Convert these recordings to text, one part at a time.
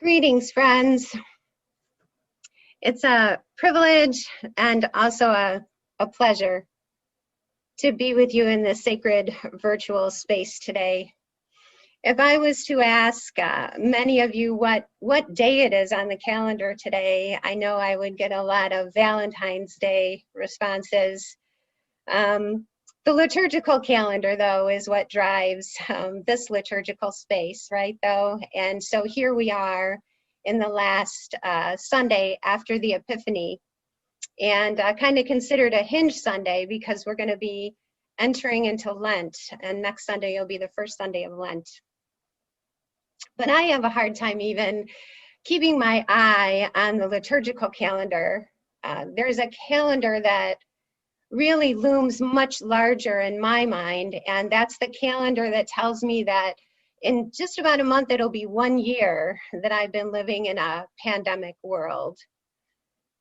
Greetings, friends. It's a privilege and also a pleasure to be with you in this sacred virtual space today. If I was to ask many of you what day it is on the calendar today, I know I would get a lot of Valentine's Day responses. The liturgical calendar, though, is what drives this liturgical space, right, though? And so here we are in the last Sunday after the Epiphany, and kind of considered a hinge Sunday because we're going to be entering into Lent, and next Sunday will be the first Sunday of Lent. But I have a hard time even keeping my eye on the liturgical calendar. There's a calendar that really looms much larger in my mind, and that's the calendar that tells me that in just about a month it'll be 1 year that I've been living in a pandemic world.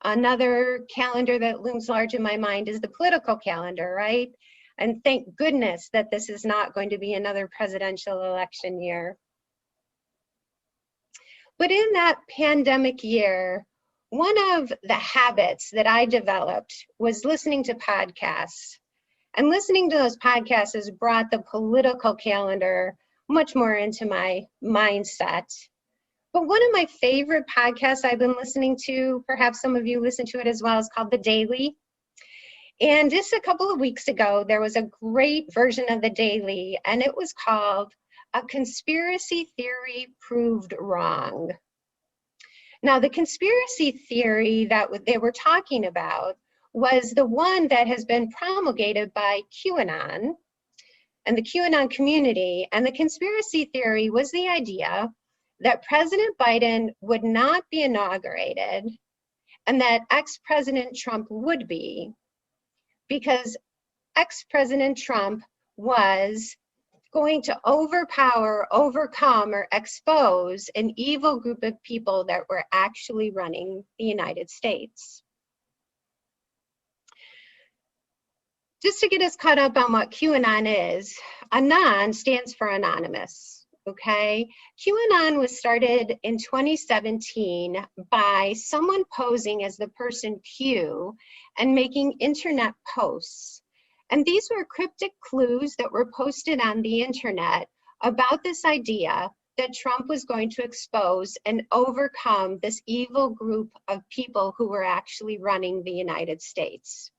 Another calendar that looms large in my mind is the political calendar, right? And thank goodness that this is not going to be another presidential election year. But in that pandemic year, one of the habits that I developed was listening to podcasts. And listening to those podcasts has brought the political calendar much more into my mindset. But one of my favorite podcasts I've been listening to, perhaps some of you listen to it as well, is called The Daily. And just a couple of weeks ago, there was a great version of The Daily, and it was called A Conspiracy Theory Proved Wrong. Now, the conspiracy theory that they were talking about was the one that has been promulgated by QAnon and the QAnon community. And the conspiracy theory was the idea that President Biden would not be inaugurated and that ex-President Trump would be, because ex-President Trump was going to overpower, overcome, or expose an evil group of people that were actually running the United States. Just to get us caught up on what QAnon is, Anon stands for anonymous, okay? QAnon was started in 2017 by someone posing as the person Q and making internet posts. And these were cryptic clues that were posted on the internet about this idea that Trump was going to expose and overcome this evil group of people who were actually running the United States.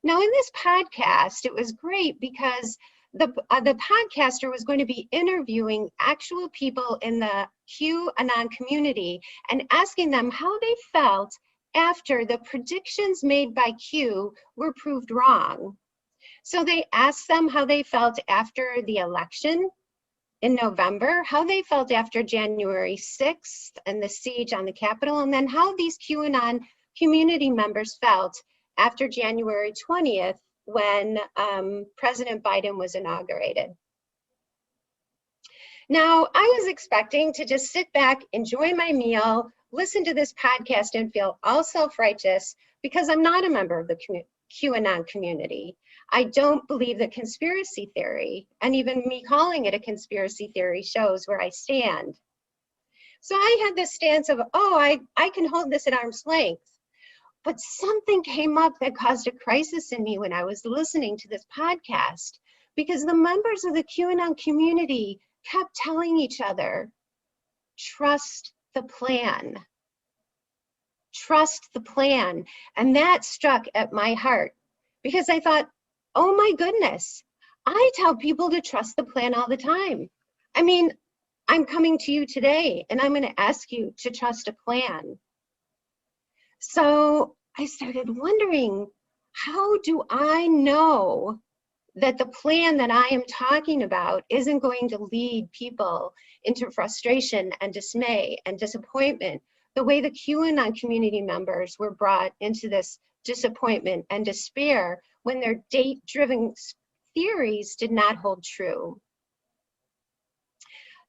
Now, in this podcast, it was great because the podcaster was going to be interviewing actual people in the QAnon community and asking them how they felt after the predictions made by Q were proved wrong. So they asked them how they felt after the election in November, how they felt after January 6th and the siege on the Capitol, and then how these QAnon community members felt after January 20th when President Biden was inaugurated. Now, I was expecting to just sit back, enjoy my meal, listen to this podcast, and feel all self-righteous because I'm not a member of the QAnon community. I don't believe that conspiracy theory, and even me calling it a conspiracy theory, shows where I stand. So I had this stance of, oh, I can hold this at arm's length. But something came up that caused a crisis in me when I was listening to this podcast, because the members of the QAnon community kept telling each other, trust the plan. Trust the plan. And that struck at my heart because I thought, oh my goodness, I tell people to trust the plan all the time. I mean, I'm coming to you today and I'm going to ask you to trust a plan. So I started wondering, how do I know that the plan that I am talking about isn't going to lead people into frustration and dismay and disappointment, the way the QAnon community members were brought into this disappointment and despair when their date-driven theories did not hold true.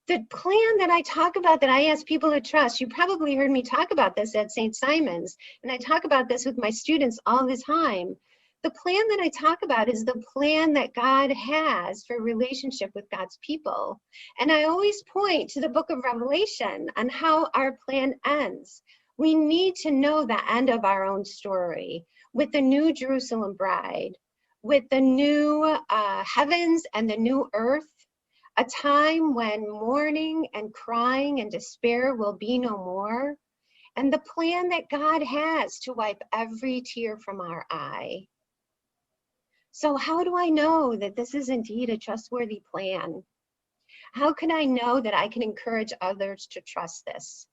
The plan that I talk about, that I ask people to trust, you probably heard me talk about this at St. Simon's, and I talk about this with my students all the time. The plan that I talk about is the plan that God has for relationship with God's people. And I always point to the book of Revelation on how our plan ends. We need to know the end of our own story with the new Jerusalem bride, with the new heavens and the new earth, a time when mourning and crying and despair will be no more, and the plan that God has to wipe every tear from our eye. So how do I know that this is indeed a trustworthy plan? How can I know that I can encourage others to trust this?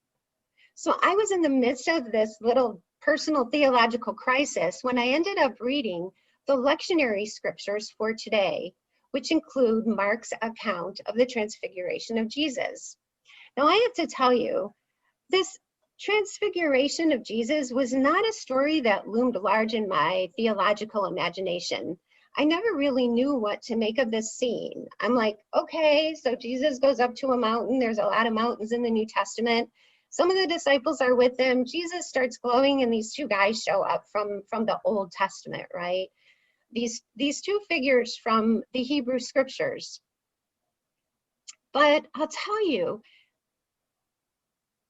So I was in the midst of this little personal theological crisis when I ended up reading the lectionary scriptures for today, which include Mark's account of the transfiguration of Jesus. Now I have to tell you, this transfiguration of Jesus was not a story that loomed large in my theological imagination. I never really knew what to make of this scene. I'm like, okay, so Jesus goes up to a mountain. There's a lot of mountains in the New Testament. Some of the disciples are with him. Jesus starts glowing, and these two guys show up from the Old Testament, right? These two figures from the Hebrew scriptures. But I'll tell you,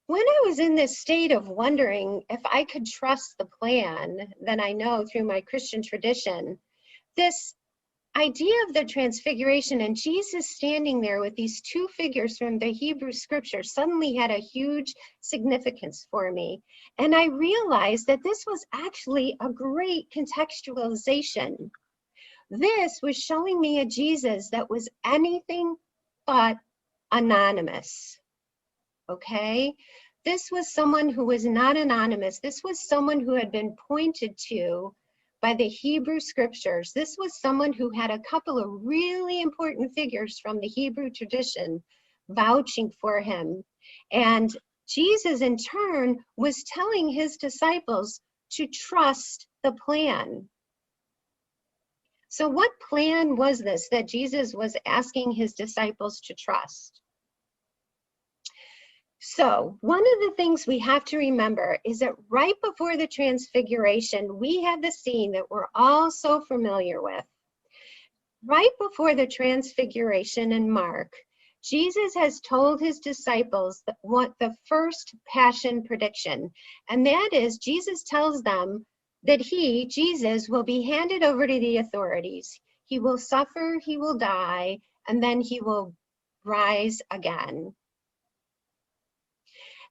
when I was in this state of wondering if I could trust the plan that I know through my Christian tradition, this idea of the transfiguration and Jesus standing there with these two figures from the Hebrew scripture suddenly had a huge significance for me. And I realized that this was actually a great contextualization. This was showing me a Jesus that was anything but anonymous. Okay? This was someone who was not anonymous. This was someone who had been pointed to by the Hebrew scriptures. This was someone who had a couple of really important figures from the Hebrew tradition vouching for him. And Jesus, in turn, was telling his disciples to trust the plan. So what plan was this that Jesus was asking his disciples to trust? So one of the things we have to remember is that right before the transfiguration, we have the scene that we're all so familiar with. Right before the transfiguration in Mark, Jesus has told his disciples what the first passion prediction, and that is Jesus tells them that he, Jesus, will be handed over to the authorities. He will suffer, he will die, and then he will rise again.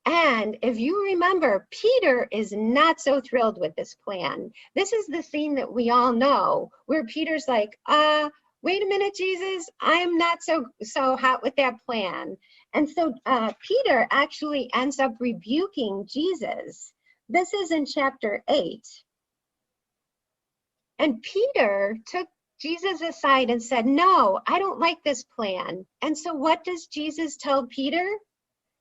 And if you remember, Peter is not so thrilled with this plan. This is the scene that we all know, where Peter's like, wait a minute, Jesus, I am not so hot with that plan. And so Peter actually ends up rebuking Jesus. This is in chapter 8. And Peter took Jesus aside and said, no, I don't like this plan. And so what does Jesus tell Peter?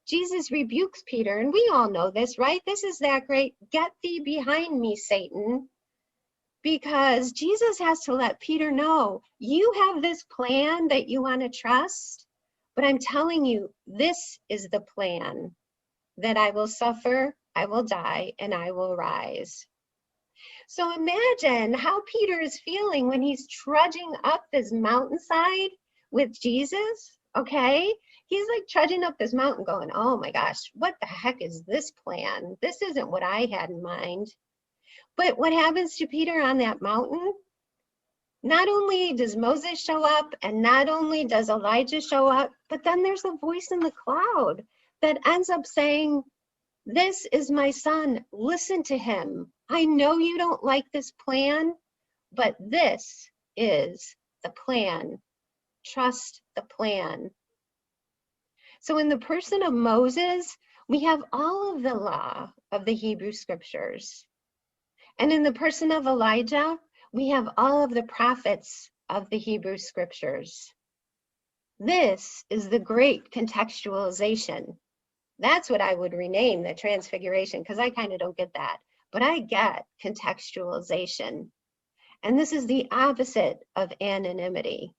Jesus rebukes Peter, and we all know this, right? This is that great, get thee behind me, Satan. Because Jesus has to let Peter know, you have this plan that you want to trust, but I'm telling you, this is the plan, that I will suffer, I will die, and I will rise. So imagine how Peter is feeling when he's trudging up this mountainside with Jesus, okay? He's like trudging up this mountain going, oh my gosh, what the heck is this plan? This isn't what I had in mind. But what happens to Peter on that mountain? Not only does Moses show up, and not only does Elijah show up, but then there's a voice in the cloud that ends up saying, this is my son, listen to him. I know you don't like this plan, but this is the plan. Trust the plan. So in the person of Moses, we have all of the law of the Hebrew scriptures. And in the person of Elijah, we have all of the prophets of the Hebrew scriptures. This is the great contextualization. That's what I would rename the transfiguration, because I kind of don't get that. But I get contextualization. And this is the opposite of anonymity.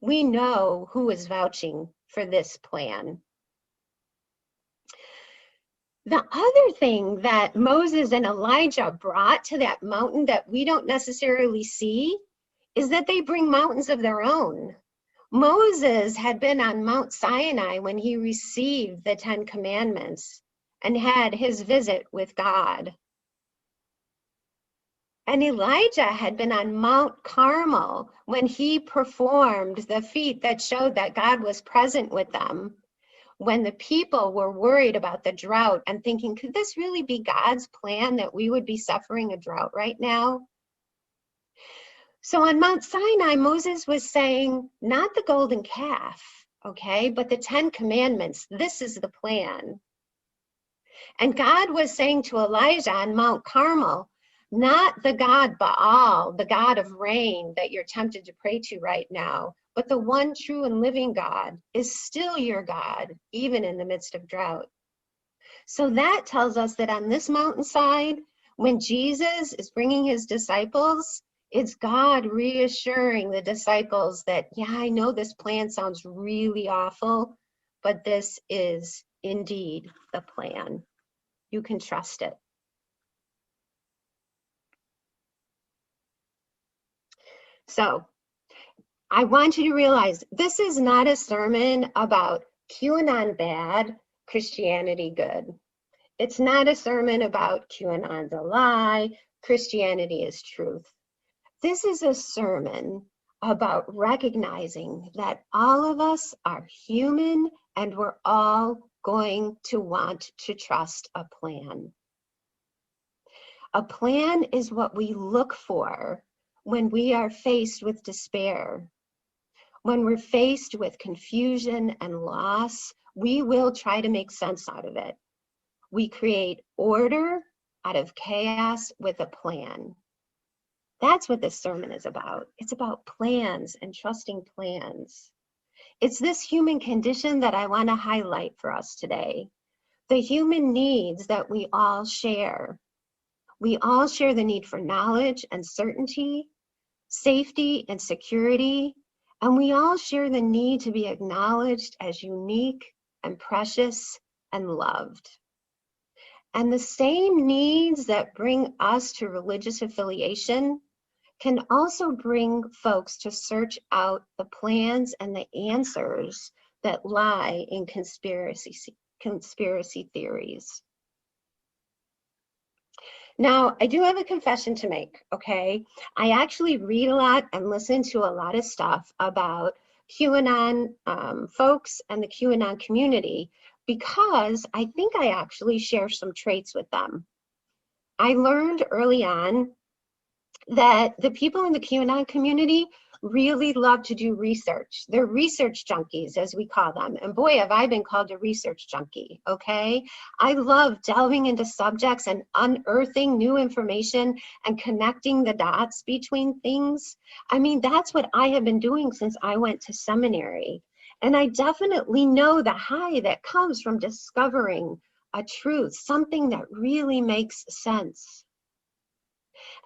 We know who is vouching for this plan. The other thing that Moses and Elijah brought to that mountain that we don't necessarily see is that they bring mountains of their own. Moses had been on Mount Sinai when he received the 10 Commandments and had his visit with God. And Elijah had been on Mount Carmel when he performed the feat that showed that God was present with them. When the people were worried about the drought and thinking, could this really be God's plan that we would be suffering a drought right now? So on Mount Sinai, Moses was saying, not the golden calf, okay, but the 10 Commandments. This is the plan. And God was saying to Elijah on Mount Carmel, not the God Baal, the God of rain that you're tempted to pray to right now, but the one true and living God is still your God, even in the midst of drought. So that tells us that on this mountainside, when Jesus is bringing his disciples, it's God reassuring the disciples that, yeah, I know this plan sounds really awful, but this is indeed the plan. You can trust it. So I want you to realize this is not a sermon about QAnon bad, Christianity good. It's not a sermon about QAnon's a lie, Christianity is truth. This is a sermon about recognizing that all of us are human and we're all going to want to trust a plan. A plan is what we look for when we are faced with despair. When we're faced with confusion and loss, we will try to make sense out of it. We create order out of chaos with a plan. That's what this sermon is about. It's about plans and trusting plans. It's this human condition that I want to highlight for us today. The human needs that we all share. We all share the need for knowledge and certainty, safety and security, and we all share the need to be acknowledged as unique and precious and loved. And the same needs that bring us to religious affiliation can also bring folks to search out the plans and the answers that lie in conspiracy theories. Now, I do have a confession to make, okay? I actually read a lot and listen to a lot of stuff about QAnon folks and the QAnon community because I think I actually share some traits with them. I learned early on that the people in the QAnon community really love to do research. They're research junkies, as we call them. And boy, have I been called a research junkie, okay? I love delving into subjects and unearthing new information and connecting the dots between things. I mean, that's what I have been doing since I went to seminary. And I definitely know the high that comes from discovering a truth, something that really makes sense.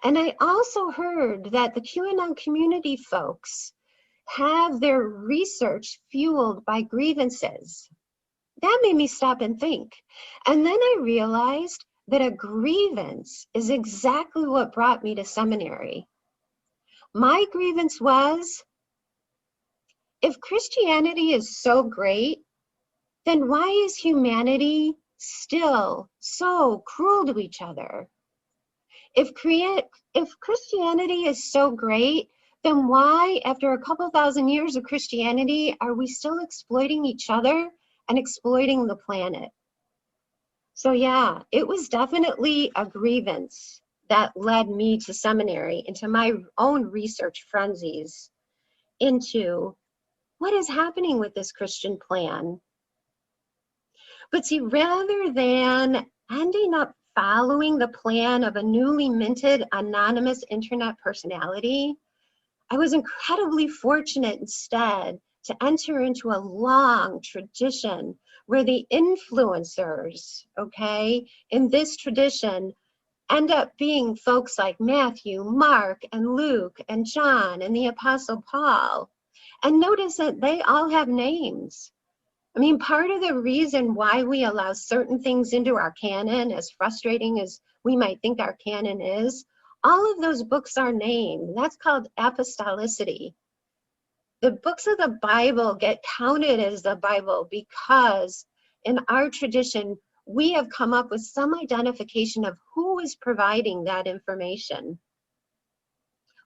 And I also heard that the QAnon community folks have their research fueled by grievances. That made me stop and think. And then I realized that a grievance is exactly what brought me to seminary. My grievance was, if Christianity is so great, then why is humanity still so cruel to each other? If Christianity is so great, then why, after a couple thousand years of Christianity, are we still exploiting each other and exploiting the planet? So yeah, it was definitely a grievance that led me to seminary, into my own research frenzies, into what is happening with this Christian plan. But see, rather than ending up following the plan of a newly minted anonymous internet personality, I was incredibly fortunate instead to enter into a long tradition where the influencers, okay, in this tradition end up being folks like Matthew, Mark, and Luke, and John, and the Apostle Paul. And notice that they all have names. I mean, part of the reason why we allow certain things into our canon, as frustrating as we might think our canon is, all of those books are named. That's called apostolicity. The books of the Bible get counted as the Bible because in our tradition, we have come up with some identification of who is providing that information.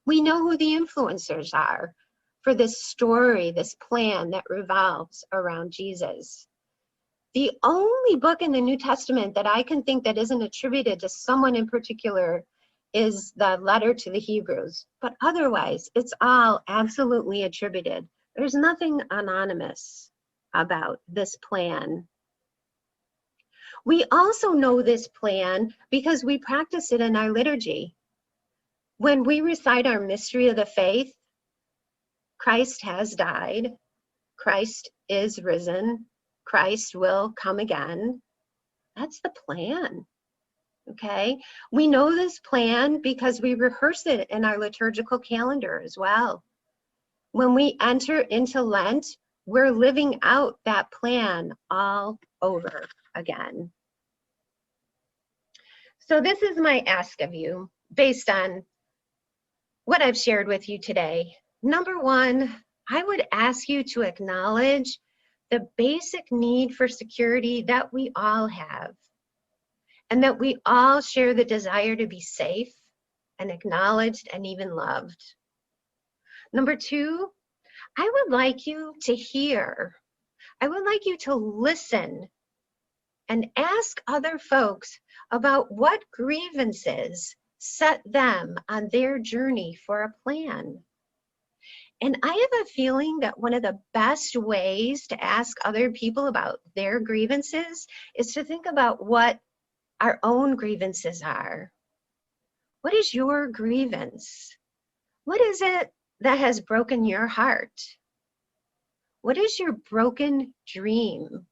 We know who the influencers are for this story, this plan that revolves around Jesus. The only book in the New Testament that I can think that isn't attributed to someone in particular is the letter to the Hebrews, but otherwise it's all absolutely attributed. There's nothing anonymous about this plan. We also know this plan because we practice it in our liturgy. When we recite our mystery of the faith, Christ has died, Christ is risen, Christ will come again. That's the plan. Okay, we know this plan because we rehearse it in our liturgical calendar as well. When we enter into Lent, we're living out that plan all over again. So this is my ask of you based on what I've shared with you today. Number one, I would ask you to acknowledge the basic need for security that we all have, and that we all share the desire to be safe and acknowledged and even loved. Number two, I would like you to hear. I would like you to listen and ask other folks about what grievances set them on their journey for a plan. And I have a feeling that one of the best ways to ask other people about their grievances is to think about what our own grievances are. What is your grievance? What is it that has broken your heart? What is your broken dream?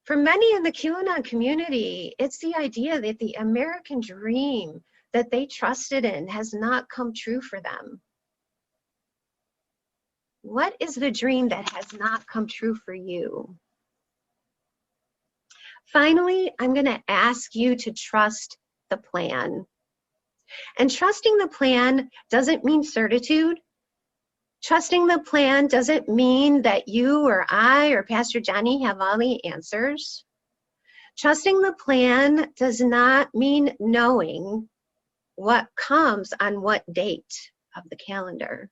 For many in the QAnon community, it's the idea that the American dream that they trusted in has not come true for them. What is the dream that has not come true for you? Finally, I'm going to ask you to trust the plan. And trusting the plan doesn't mean certitude. Trusting the plan doesn't mean that you or I or Pastor Johnny have all the answers. Trusting the plan does not mean knowing what comes on what date of the calendar.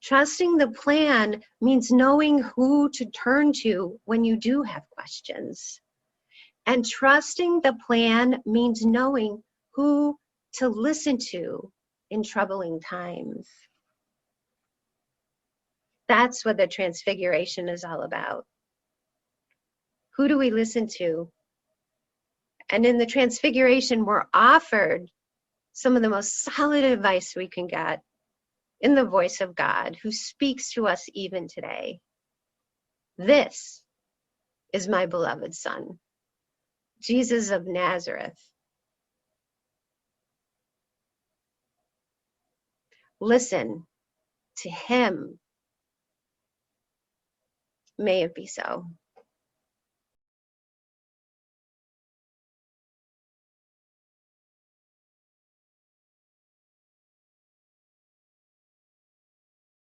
Trusting the plan means knowing who to turn to when you do have questions. And trusting the plan means knowing who to listen to in troubling times. That's what the Transfiguration is all about. Who do we listen to? And in the Transfiguration, we're offered some of the most solid advice we can get in the voice of God, who speaks to us even today. This is my beloved Son, Jesus of Nazareth. Listen to him. May it be so.